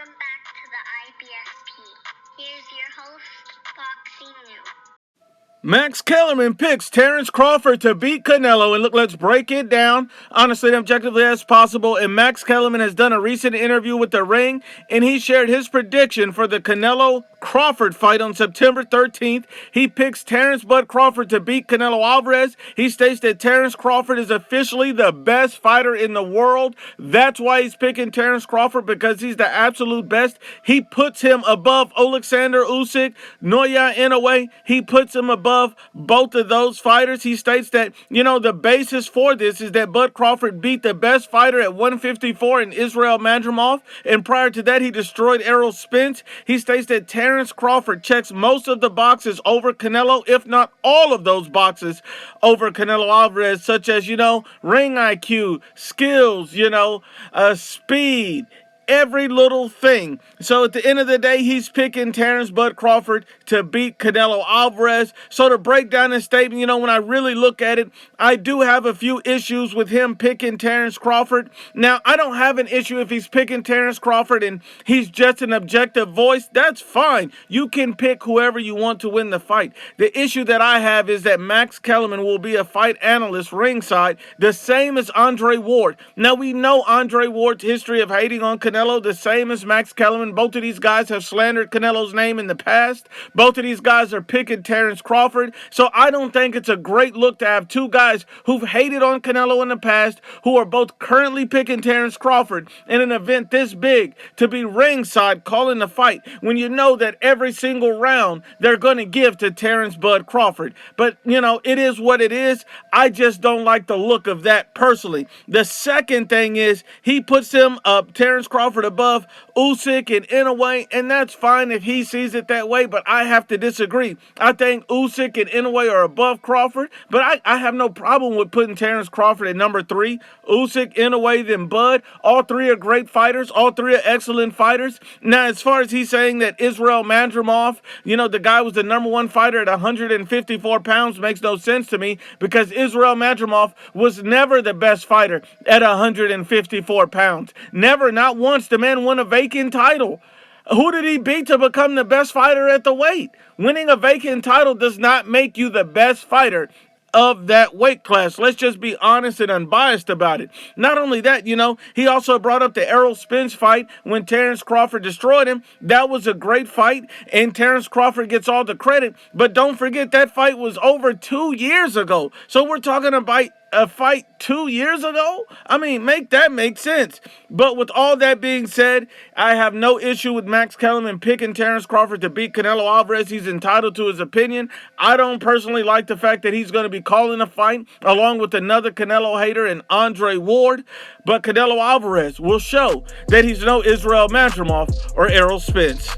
Welcome back to the IBSP. Here's your host, Foxy New. Max Kellerman picks Terence Crawford to beat Canelo. And look, let's break it down honestly and objectively as possible. And Max Kellerman has done a recent interview with The Ring, and he shared his prediction for the Canelo-Crawford fight on September 13th. He picks Terence Bud Crawford to beat Canelo Alvarez. He states that Terence Crawford is officially the best fighter in the world. That's why he's picking Terence Crawford, because he's the absolute best. He puts him above Alexander Usyk, Naoya Inoue. He puts him above both of those fighters. He states that, the basis for this is that Bud Crawford beat the best fighter at 154 in Israel Madrimov, and prior to that, he destroyed Errol Spence. He states that Terence Crawford checks most of the boxes over Canelo, if not all of those boxes over Canelo Alvarez, such as, ring IQ, skills, speed, every little thing. So at the end of the day, he's picking Terence Bud Crawford to beat Canelo Alvarez. So to break down his statement, when I really look at it, I do have a few issues with him picking Terence Crawford. Now, I don't have an issue if he's picking Terence Crawford and he's just an objective voice. That's fine. You can pick whoever you want to win the fight. The issue that I have is that Max Kellerman will be a fight analyst ringside, the same as Andre Ward. Now, we know Andre Ward's history of hating on Canelo, the same as Max Kellerman. Both of these guys have slandered Canelo's name in the past. Both of these guys are picking Terence Crawford. So I don't think it's a great look to have two guys who've hated on Canelo in the past, who are both currently picking Terence Crawford in an event this big, to be ringside calling the fight when you know that every single round they're going to give to Terence Bud Crawford. But, it is what it is. I just don't like the look of that personally. The second thing is he puts him up, Terence Crawford, above Usyk and Inoue, and that's fine if he sees it that way, but I have to disagree. I think Usyk and Inoue are above Crawford, but I have no problem with putting Terence Crawford at number 3. Usyk, Inoue, then Bud. All three are great fighters. All three are excellent fighters. Now, as far as he's saying that Israel Madrimov, the guy was the number 1 fighter at 154 pounds, makes no sense to me, because Israel Madrimov was never the best fighter at 154 pounds. Never, not once. The man won a vacant title. Who did he beat to become the best fighter at the weight? Winning a vacant title does not make you the best fighter of that weight class. Let's just be honest and unbiased about it. Not only that, he also brought up the Errol Spence fight when Terence Crawford destroyed him. That was a great fight, and Terence Crawford gets all the credit. But don't forget, that fight was over 2 years ago. So we're talking about a fight 2 years ago? I mean, make that make sense. But with all that being said, I have no issue with Max Kellerman picking Terence Crawford to beat Canelo Alvarez. He's entitled to his opinion. I don't personally like the fact that he's going to be calling a fight along with another Canelo hater and Andre Ward. But Canelo Alvarez will show that he's no Israel Madrimov or Errol Spence.